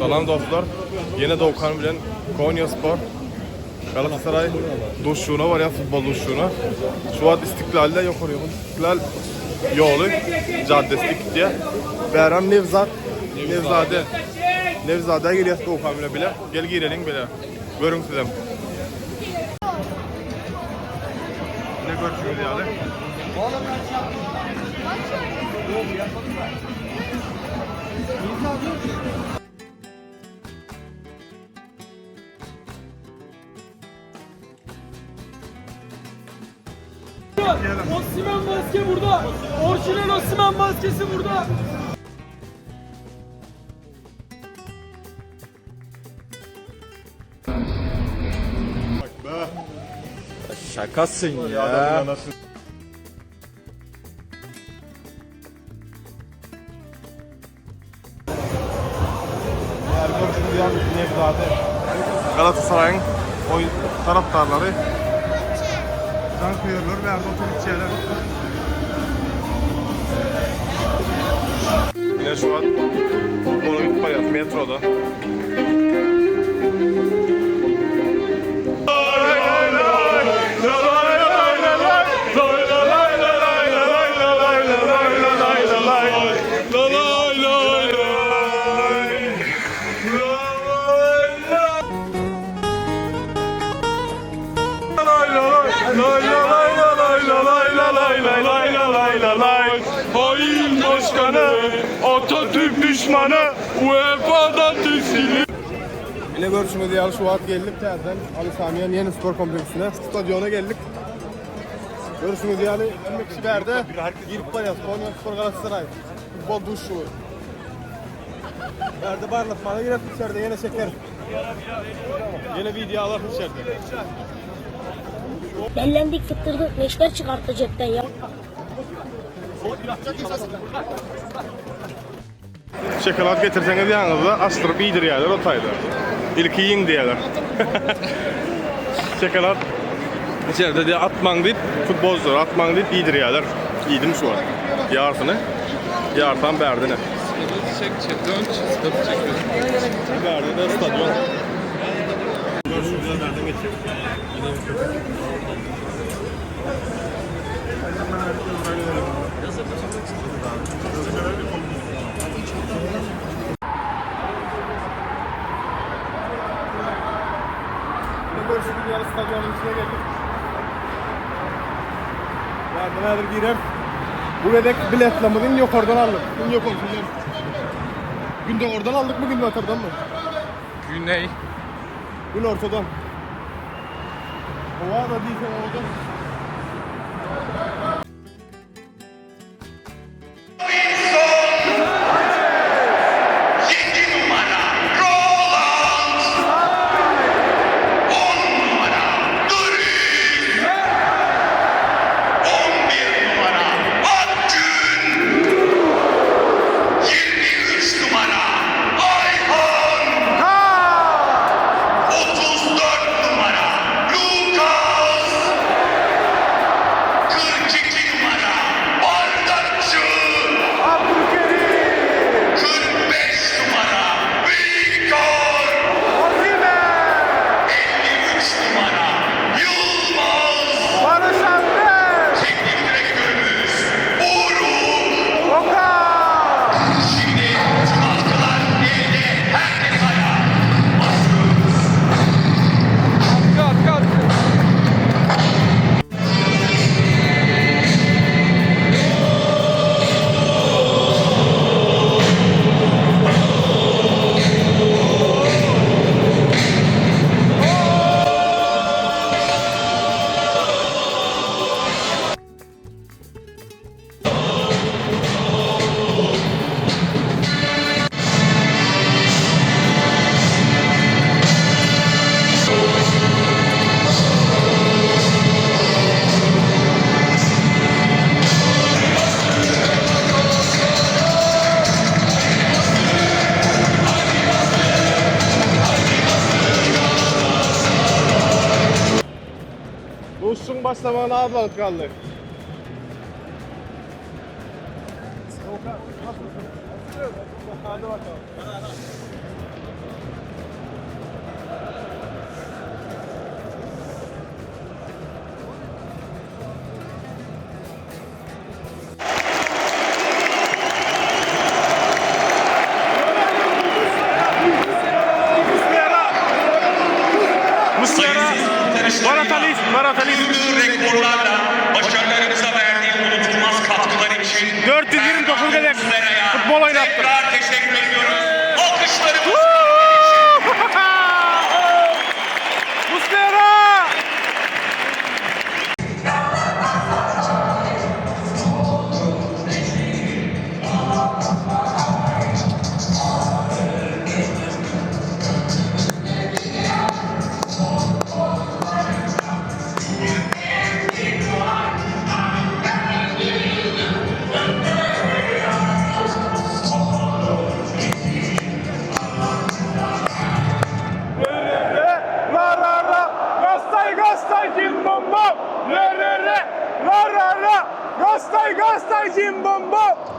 Salam dostlar. Yine Doğukan bilen Konyaspor Galatasaray duşuna var ya, futbol duşuna. Şu an İstiklal'de yok oraya. İstiklal yolu caddesi diye. Bəhram Nevzade geliyor Doğukan bile. Gel girelim bile. Görün sizem. Ne görüşürüz yani? Osimhen maske burada. Orijinal Osimhen maskesi burada. Bak be. Şakasın ya. Galatasaray'ın oyun taraftarları can kıyırlar ve arada oturup şeyler. Yine şu an futbolu bitmeye metroda. Hain başkanı, Atatürk düşmanı, UEFA'dan tiksili. Yine görüşümüz diye şu an geldik terden Ali Samiyen yeni spor kompleksine, stadyona geldik. Görüşümüz diye ölmek kişi verdi. Girip var ya, Konyaspor Galatasaray futbol duşu. Verdi barlatmana yine içeride yine şeker. Yine videolar içeride. Dellendik, fıttırdık, neşter çıkarttı cepten ya. Şokolad getirseniz yanınızda astırıp iyidir yerler otaydı. İlk yiyin diyorlar. Şokolad içeride diye atman deyip futbolcular atman deyip iyidir yerler. Yedim şu an. Yartan berdine. Berdine stadyon. Görüşümüzde nereden geçiyor? Görüşürüz yarı stadyonun içine geldik. Nerede girer? Buradaki biletle mi din yok oradan aldık. Gün yok olsun. Günde oradan aldık mı, gün ortadan mı? Güney. Gün ortadan. Hava da değil oradan. Duşun başlamağına az vakit kaldı. Hadi bakalım. rekorlarla başarılarımıza verdiği unutulmaz katkılar için 429 hedef futbol oynattı. tekrar teşekkür ediyoruz. Alkışlarımız Muslera! Gostaj Cimbombo!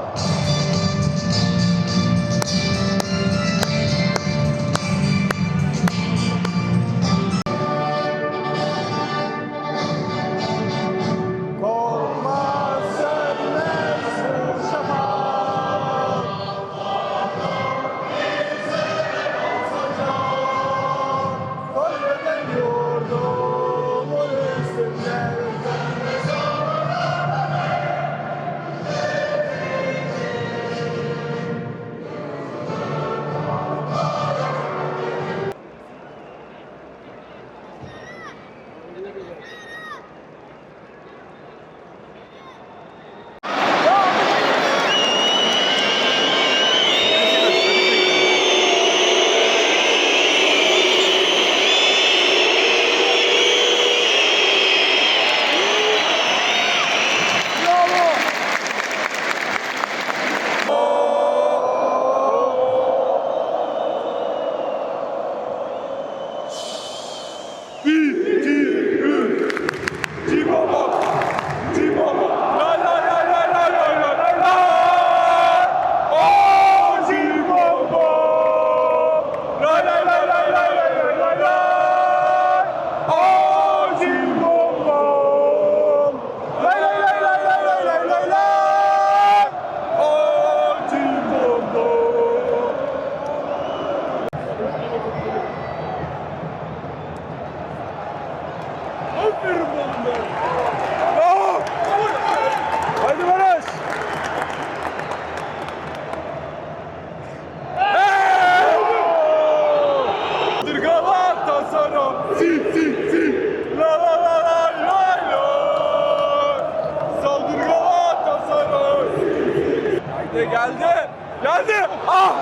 Geldi. Ah!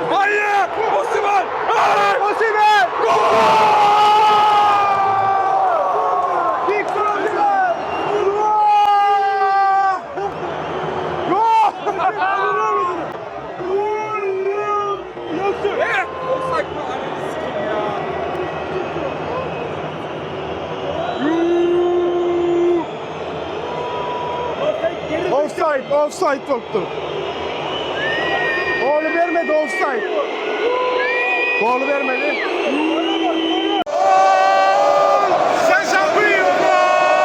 Hayır! Osimhen! Osimhen! Gol! Victor Osimhen! Gol! Offside mı? Ananı sikeyim ya. Offside yoktu. Golü vermedi, offside. Golü vermedi. Sen şampiyonlar!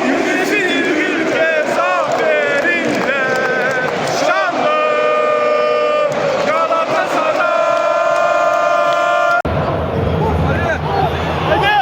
Yüzün ülke zaferinde şanlı Galatasaray. Hadi!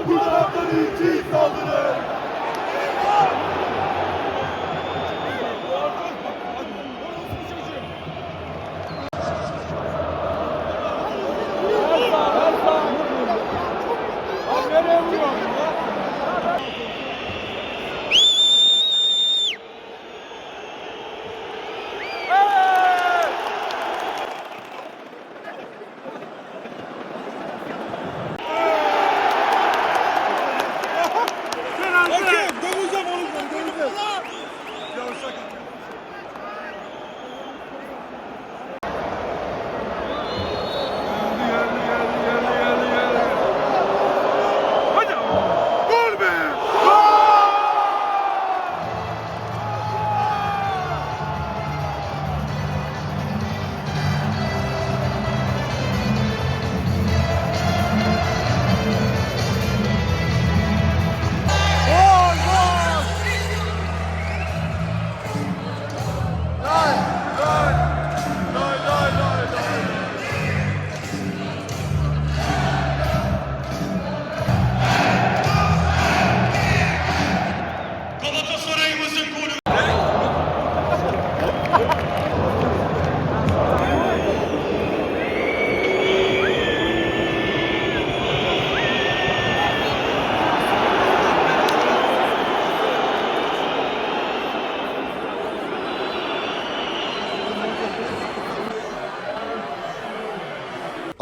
Bu taraftan ilçeyi saldırın.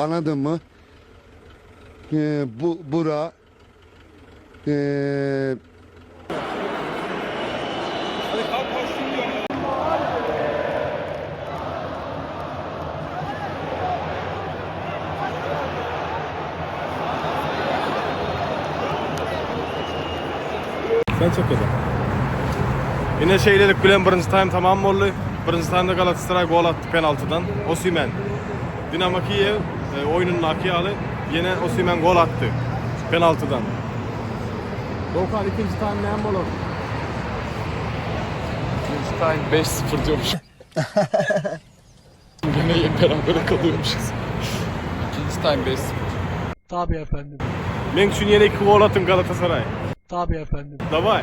anladın mı? Bura Sen çek ya da. Yine şeyledik bilen birinci time tamam oldu. Birinci time'da Galatasaray gol attı penaltıdan. Osimhen. Dinamo Kiev oyunun akiyalı. Yine Osimhen gol attı penaltıdan. Doğukan ikinci time ne olur? İkinci time 5-0 diyormuş. Yine beraber kalıyormuşuz. İkinci time 5-0. Tabii efendim. Men üçün yine 2 gol attın Galatasaray. Tabii efendim. Davay.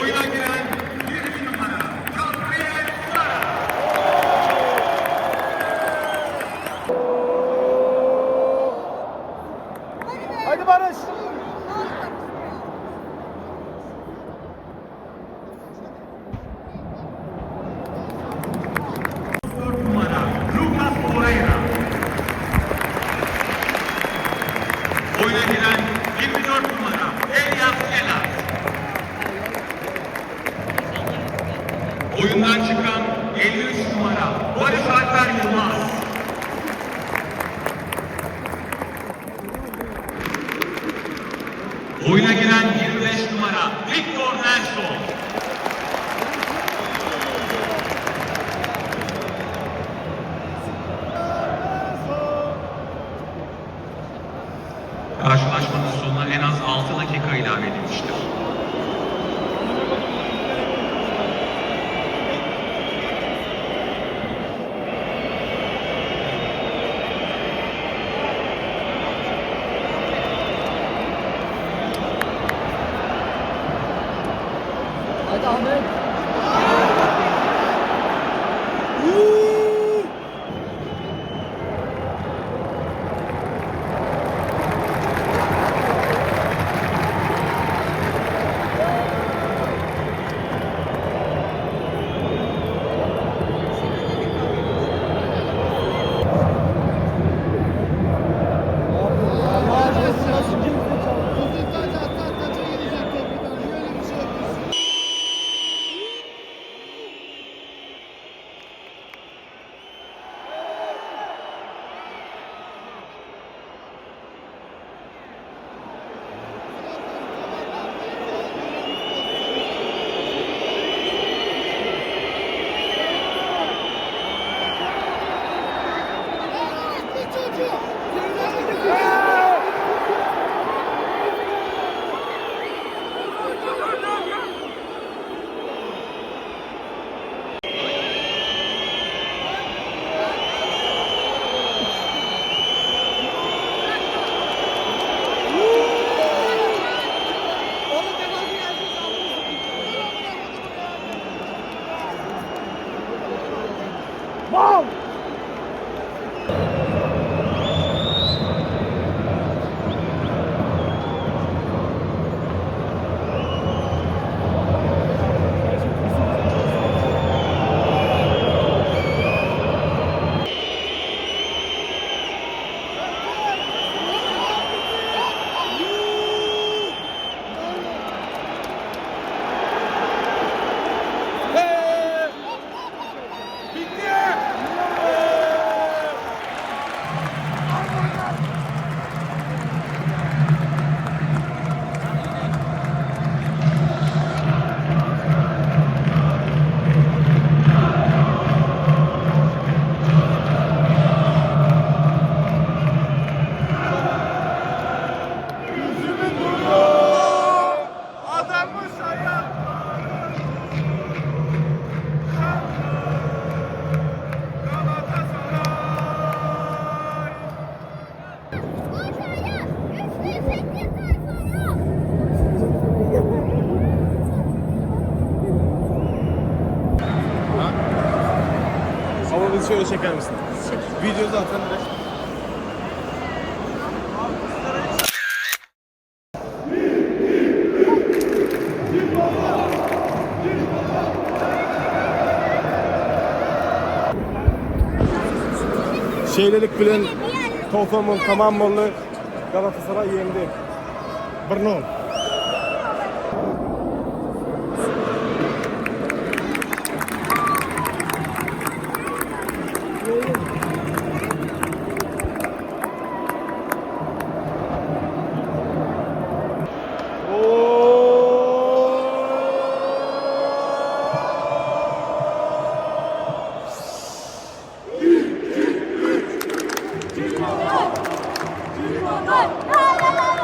Oyuna giren 20 numara Gabriel Sara. karşılaşmanın sonuna en az 6 dakika ilave edilmiştir. Hadi Ahmet. Ama bizi şöyle çeker misin? Video zaten direkt. Şeylelik bilen Tolfam'ın tamamını Galatasaray yendi. 1-0. La la la